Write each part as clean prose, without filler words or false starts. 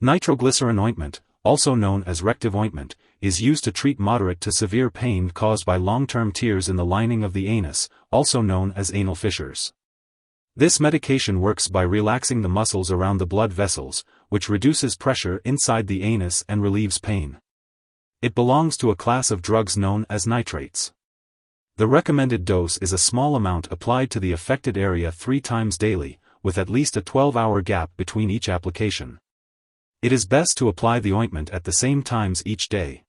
Nitroglycerin ointment, also known as Rectiv Ointment, is used to treat moderate to severe pain caused by long-term tears in the lining of the anus, also known as anal fissures. This medication works by relaxing the muscles around the blood vessels, which reduces pressure inside the anus and relieves pain. It belongs to a class of drugs known as nitrates. The recommended dose is a small amount applied to the affected area 3 times daily, with at least a 12-hour gap between each application. It is best to apply the ointment at the same times each day.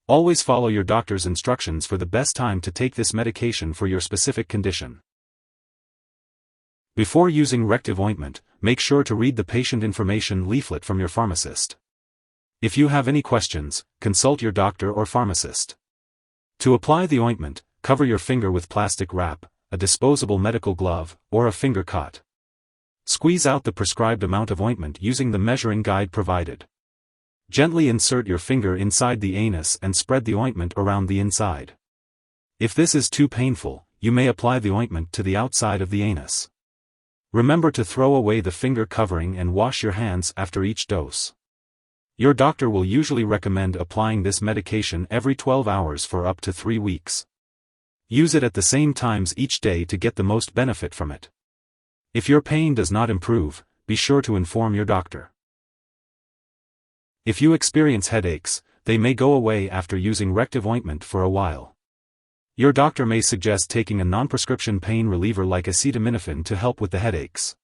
Always follow your doctor's instructions for the best time to take this medication for your specific condition. Before using Rectiv Ointment, make sure to read the patient information leaflet from your pharmacist. If you have any questions, consult your doctor or pharmacist. To apply the ointment, cover your finger with plastic wrap, a disposable medical glove, or a finger cot. Squeeze out the prescribed amount of ointment using the measuring guide provided. Gently insert your finger inside the anus and spread the ointment around the inside. If this is too painful, you may apply the ointment to the outside of the anus. Remember to throw away the finger covering and wash your hands after each dose. Your doctor will usually recommend applying this medication every 12 hours for up to 3 weeks. Use it at the same times each day to get the most benefit from it. If your pain does not improve, be sure to inform your doctor. If you experience headaches, they may go away after using Rectiv Ointment for a while. Your doctor may suggest taking a non-prescription pain reliever like acetaminophen to help with the headaches.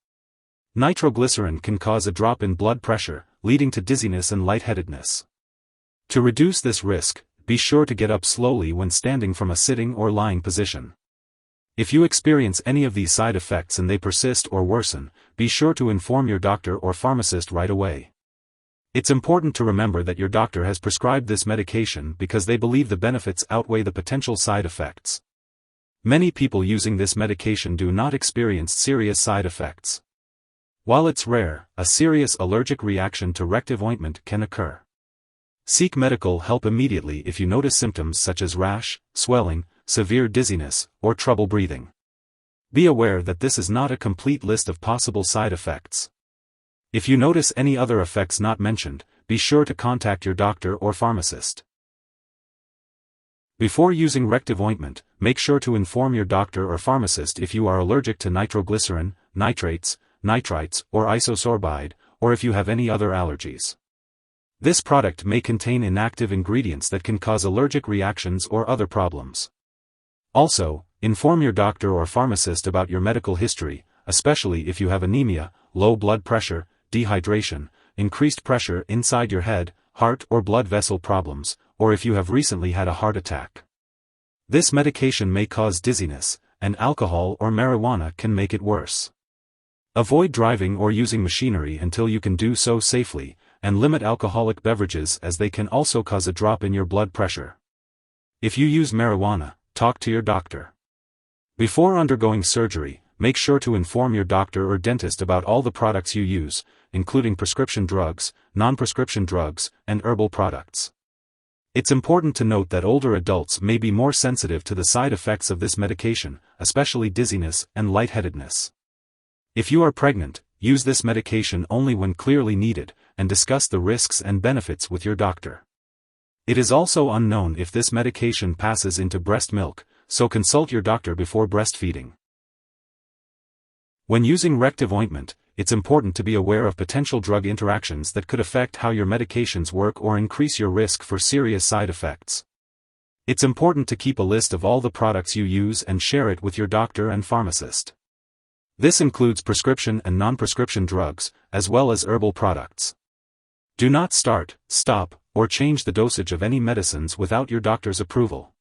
Nitroglycerin can cause a drop in blood pressure, leading to dizziness and lightheadedness. To reduce this risk, be sure to get up slowly when standing from a sitting or lying position. If you experience any of these side effects and they persist or worsen, be sure to inform your doctor or pharmacist right away. It's important to remember that your doctor has prescribed this medication because they believe the benefits outweigh the potential side effects. Many people using this medication do not experience serious side effects. While it's rare, a serious allergic reaction to Rectiv Ointment can occur. Seek medical help immediately if you notice symptoms such as rash, swelling, severe dizziness, or trouble breathing. Be aware that this is not a complete list of possible side effects. If you notice any other effects not mentioned, be sure to contact your doctor or pharmacist. Before using Rectiv Ointment, make sure to inform your doctor or pharmacist if you are allergic to nitroglycerin, nitrates, nitrites, or isosorbide, or if you have any other allergies. This product may contain inactive ingredients that can cause allergic reactions or other problems. Also, inform your doctor or pharmacist about your medical history, especially if you have anemia, low blood pressure, dehydration, increased pressure inside your head, heart or blood vessel problems, or if you have recently had a heart attack. This medication may cause dizziness, and alcohol or marijuana can make it worse. Avoid driving or using machinery until you can do so safely, and limit alcoholic beverages as they can also cause a drop in your blood pressure. If you use marijuana, talk to your doctor. Before undergoing surgery, make sure to inform your doctor or dentist about all the products you use, including prescription drugs, non-prescription drugs, and herbal products. It's important to note that older adults may be more sensitive to the side effects of this medication, especially dizziness and lightheadedness. If you are pregnant, use this medication only when clearly needed, and discuss the risks and benefits with your doctor. It is also unknown if this medication passes into breast milk, so consult your doctor before breastfeeding. When using Rectiv Ointment, it's important to be aware of potential drug interactions that could affect how your medications work or increase your risk for serious side effects. It's important to keep a list of all the products you use and share it with your doctor and pharmacist. This includes prescription and non-prescription drugs, as well as herbal products. Do not start, stop, or change the dosage of any medicines without your doctor's approval.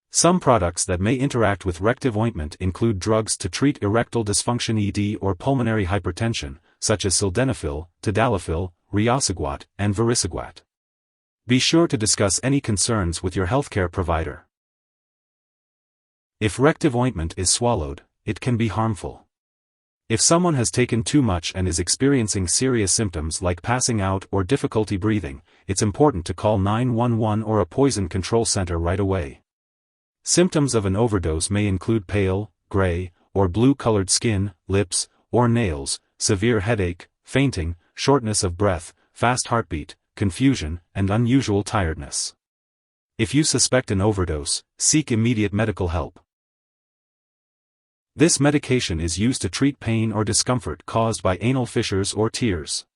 Some products that may interact with Rectiv Ointment include drugs to treat erectile dysfunction ED or pulmonary hypertension, such as sildenafil, tadalafil, riociguat, and vericiguat. Be sure to discuss any concerns with your healthcare provider. If Rectiv Ointment is swallowed, it can be harmful. If someone has taken too much and is experiencing serious symptoms like passing out or difficulty breathing, it's important to call 911 or a poison control center right away. Symptoms of an overdose may include pale, gray, or blue-colored skin, lips, or nails, severe headache, fainting, shortness of breath, fast heartbeat, confusion, and unusual tiredness. If you suspect an overdose, seek immediate medical help. This medication is used to treat pain or discomfort caused by anal fissures or tears.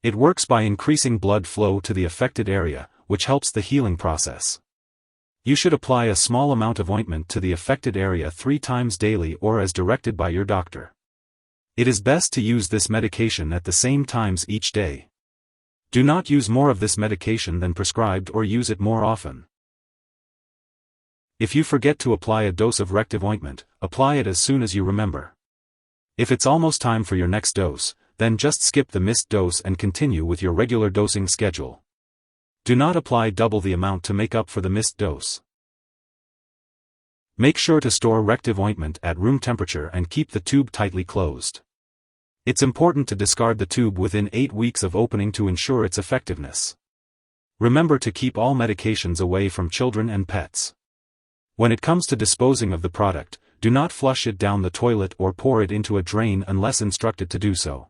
It works by increasing blood flow to the affected area, which helps the healing process. You should apply a small amount of ointment to the affected area 3 times daily or as directed by your doctor. It is best to use this medication at the same times each day. Do not use more of this medication than prescribed or use it more often. If you forget to apply a dose of Rectiv ointment, apply it as soon as you remember. If it's almost time for your next dose, then just skip the missed dose and continue with your regular dosing schedule. Do not apply double the amount to make up for the missed dose. Make sure to store Rectiv ointment at room temperature and keep the tube tightly closed. It's important to discard the tube within 8 weeks of opening to ensure its effectiveness. Remember to keep all medications away from children and pets. When it comes to disposing of the product, do not flush it down the toilet or pour it into a drain unless instructed to do so.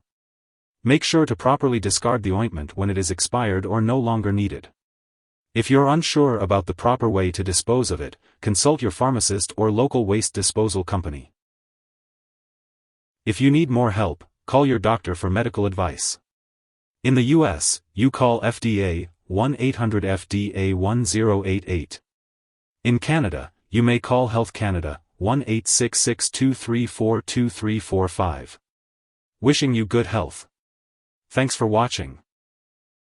Make sure to properly discard the ointment when it is expired or no longer needed. If you're unsure about the proper way to dispose of it, consult your pharmacist or local waste disposal company. If you need more help, call your doctor for medical advice. In the US, you call FDA 1-800-FDA-1088. In Canada, you may call Health Canada 1-866-234-2345. Wishing you good health. Thanks for watching.